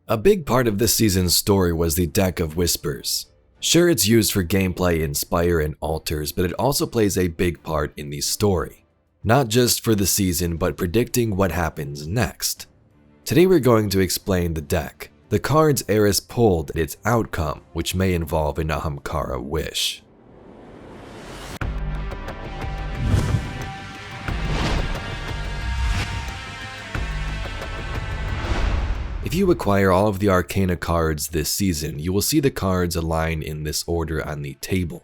A big part of this season's story was the Deck of Whispers. Sure, it's used for gameplay in Spire and Altars, but it also plays a big part in the story. Not just for the season, but predicting what happens next. Today we're going to explain the deck, the cards Eris pulled, and its outcome, which may involve an Ahamkara wish. If you acquire all of the Arcana cards this season, you will see the cards align in this order on the table.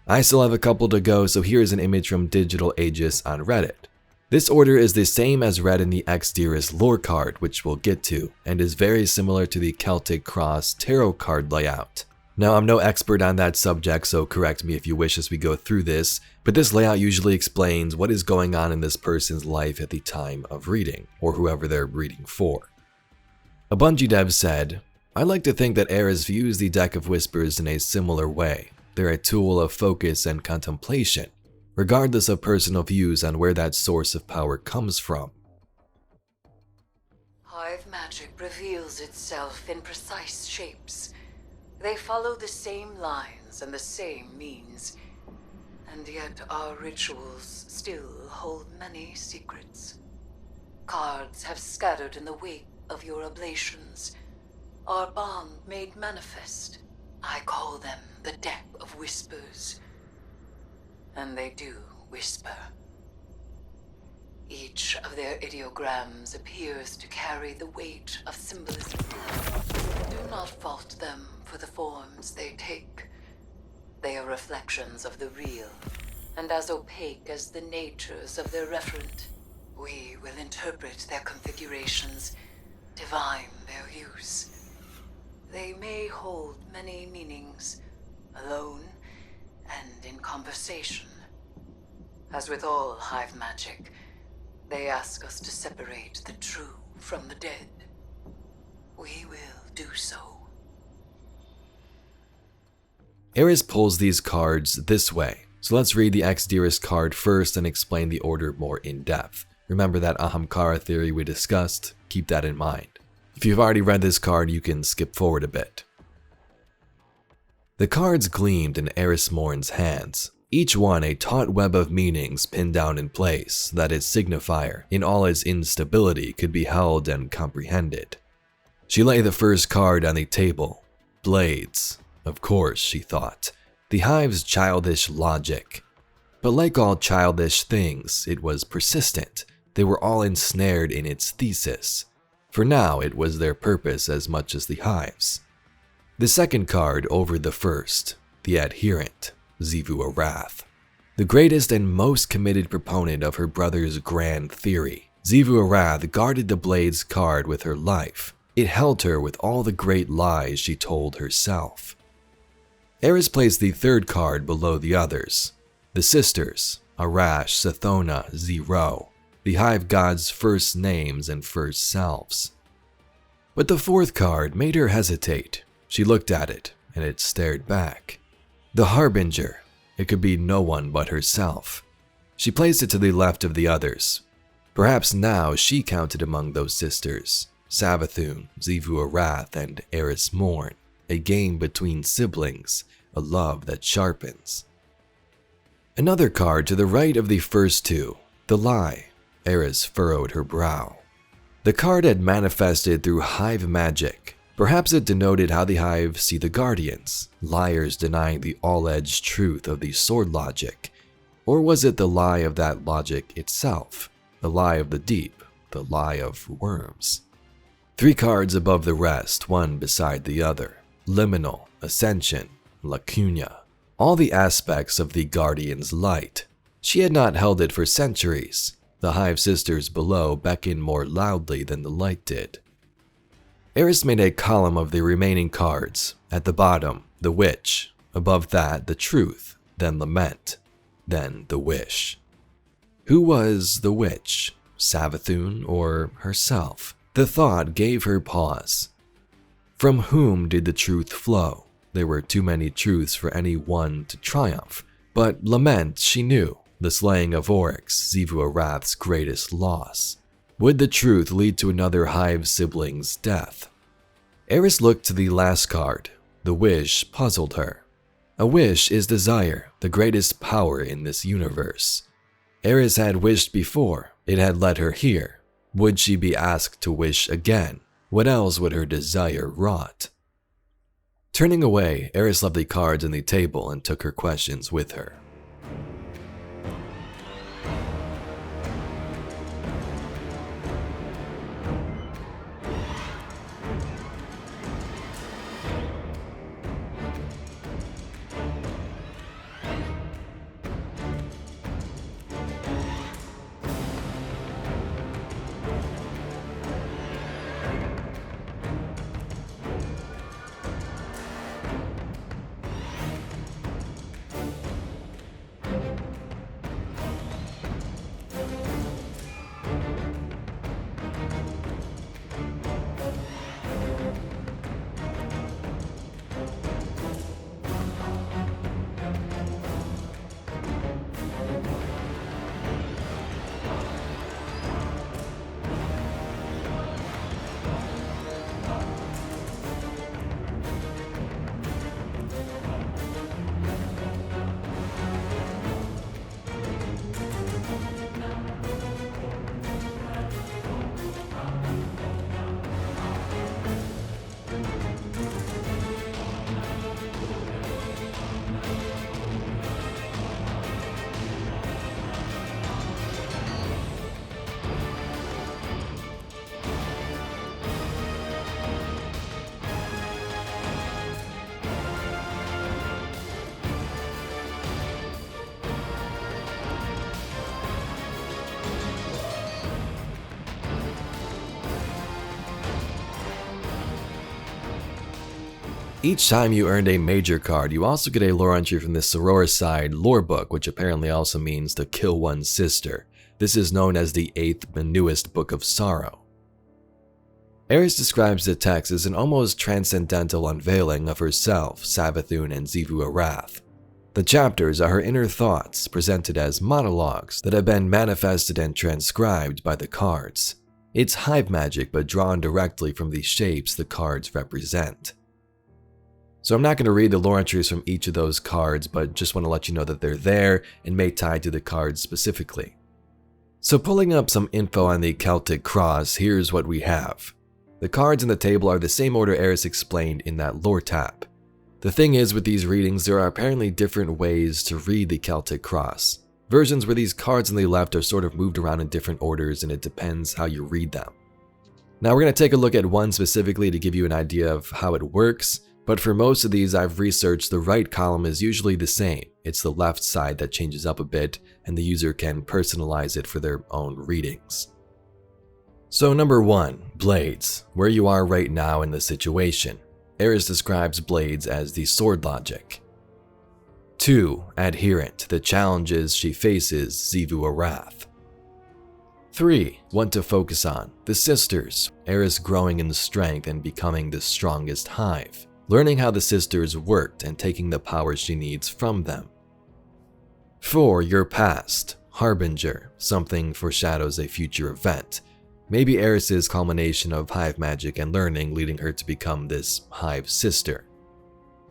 I still have a couple to go, so here's an image from Digital Aegis on Reddit. This order is the same as read in the Eris lore card, which we'll get to, and is very similar to the Celtic Cross tarot card layout. Now, I'm no expert on that subject, so correct me if you wish as we go through this, but this layout usually explains what is going on in this person's life at the time of reading, or whoever they're reading for. A Bungie dev said, "I like to think that Eris views the Deck of Whispers in a similar way. They're a tool of focus and contemplation, regardless of personal views on where that source of power comes from." Hive magic reveals itself in precise shapes. They follow the same lines and the same means, and yet our rituals still hold many secrets. Cards have scattered in the wake of your oblations, our bond made manifest. I call them the Deck of Whispers. And they do whisper. Each of their ideograms appears to carry the weight of symbolism. Do not fault them for the forms they take. They are reflections of the real, and as opaque as the natures of their referent. We will interpret their configurations, divine their use. They may hold many meanings, alone and in conversation. As with all hive magic, they ask us to separate the true from the dead. We will do so. Eris pulls these cards this way, so let's read the Eris card first and explain the order more in depth. Remember that Ahamkara theory we discussed? Keep that in mind. If you've already read this card, you can skip forward a bit. The cards gleamed in Eris Morn's hands, each one a taut web of meanings pinned down in place that its signifier, in all its instability, could be held and comprehended. She lay the first card on the table. Blades. Of course, she thought. The hive's childish logic. But like all childish things, it was persistent. They were all ensnared in its thesis. For now, it was their purpose as much as the hive's. The second card over the first, the adherent, Xivu Arath. The greatest and most committed proponent of her brother's grand theory, Xivu Arath guarded the Blades card with her life. It held her with all the great lies she told herself. Eris placed the third card below the others. The sisters, Arash, Sathona, Zero. The hive god's first names and first selves. But the fourth card made her hesitate. She looked at it, and it stared back. The Harbinger. It could be no one but herself. She placed it to the left of the others. Perhaps now she counted among those sisters. Savathun, Xivu Arath, and Eris Morn. A game between siblings, a love that sharpens. Another card to the right of the first two, the Lie. Eris furrowed her brow. The card had manifested through hive magic. Perhaps it denoted how the hive see the guardians, liars denying the all-edged truth of the sword logic. Or was it the lie of that logic itself? The lie of the deep, the lie of worms. Three cards above the rest, one beside the other. Liminal, Ascension, Lacuna. All the aspects of the guardian's light. She had not held it for centuries. The hive sisters below beckoned more loudly than the light did. Eris made a column of the remaining cards. At the bottom, the witch. Above that, the truth. Then lament. Then the wish. Who was the witch? Savathun or herself? The thought gave her pause. From whom did the truth flow? There were too many truths for any one to triumph. But lament, she knew. The slaying of Oryx, Xivu Arath's greatest loss. Would the truth lead to another hive sibling's death? Eris looked to the last card. The wish puzzled her. A wish is desire, the greatest power in this universe. Eris had wished before. It had led her here. Would she be asked to wish again? What else would her desire wrought? Turning away, Eris left the cards on the table and took her questions with her. Each time you earned a major card, you also get a lore entry from the Soror side lore book, which apparently also means to kill one's sister. This is known as the 8th and newest Book of Sorrow. Eris describes the text as an almost transcendental unveiling of herself, Savathun, and Xivu Arath. The chapters are her inner thoughts, presented as monologues that have been manifested and transcribed by the cards. It's hive magic, but drawn directly from the shapes the cards represent. So I'm not going to read the lore entries from each of those cards, but just want to let you know that they're there and may tie to the cards specifically. So pulling up some info on the Celtic Cross, here's what we have. The cards in the table are the same order Eris explained in that lore tab. The thing is, with these readings, there are apparently different ways to read the Celtic Cross. Versions where these cards on the left are sort of moved around in different orders, and it depends how you read them. Now we're going to take a look at one specifically to give you an idea of how it works. But for most of these I've researched, the right column is usually the same. It's the left side that changes up a bit, and the user can personalize it for their own readings. So number 1, Blades, where you are right now in the situation. Eris describes Blades as the sword logic. 2, Adherent, the challenges she faces Xivu Arath. 3, What to focus on, the sisters, Eris growing in strength and becoming the strongest hive. Learning how the sisters worked and taking the power she needs from them. 4, Your past, Harbinger, something foreshadows a future event. Maybe Eris's culmination of hive magic and learning leading her to become this hive sister.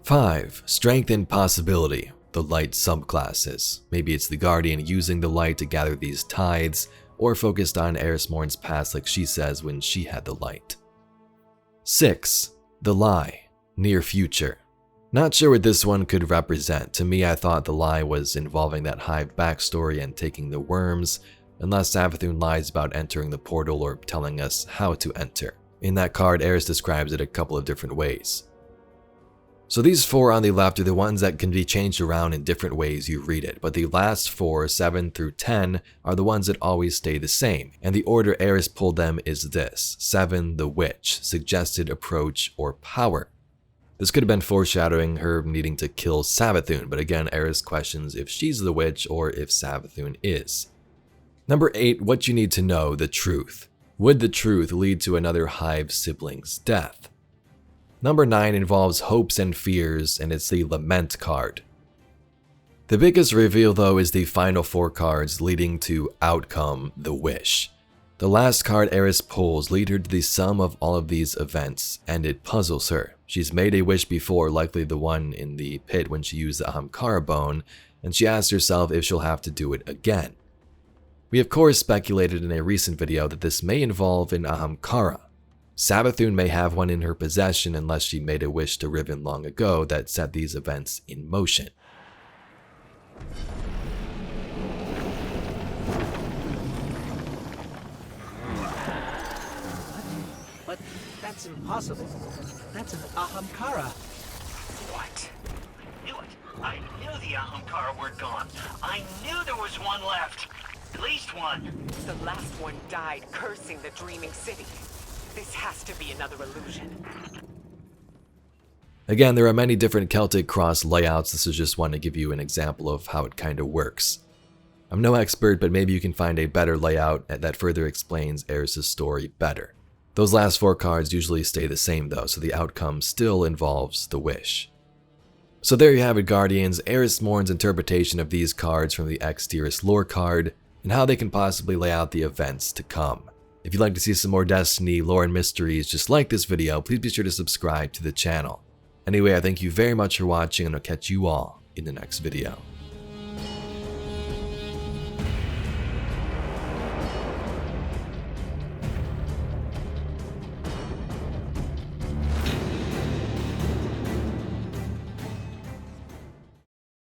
5, Strength and possibility, the light subclasses. Maybe it's the guardian using the light to gather these tithes, or focused on Eris Morn's past like she says when she had the light. 6, The lie, near future. Not sure what this one could represent. To me, I thought the lie was involving that hive backstory and taking the worms, unless Savathun lies about entering the portal or telling us how to enter. In that card, Eris describes it a couple of different ways. So these 4 on the left are the ones that can be changed around in different ways you read it, but the last 4, 7 through 10, are the ones that always stay the same, and the order Eris pulled them is this: 7, the witch, suggested approach or power. This could have been foreshadowing her needing to kill Savathun, but again, Eris questions if she's the witch or if Savathun is. Number 8, what you need to know, the truth. Would the truth lead to another hive sibling's death? Number 9 involves hopes and fears, and it's the Lament card. The biggest reveal though is the final 4 cards leading to outcome, the wish. The last card Eris pulls leads her to the sum of all of these events, and it puzzles her. She's made a wish before, likely the one in the pit when she used the Ahamkara bone, and she asks herself if she'll have to do it again. We of course speculated in a recent video that this may involve an Ahamkara. Savathun may have one in her possession unless she made a wish to Riven long ago that set these events in motion. But that's impossible. That's an Ahamkara. What? I knew it. I knew the Ahamkara were gone. I knew there was one left. At least one. The last one died cursing the Dreaming City. This has to be another illusion. Again, there are many different Celtic Cross layouts. This is just one to give you an example of how it kind of works. I'm no expert, but maybe you can find a better layout that further explains Eris' story better. Those last 4 cards usually stay the same though, so the outcome still involves the wish. So there you have it, Guardians, Eris Morn's interpretation of these cards from the Exteris lore card, and how they can possibly lay out the events to come. If you'd like to see some more Destiny lore and mysteries just like this video, please be sure to subscribe to the channel. Anyway, I thank you very much for watching, and I'll catch you all in the next video.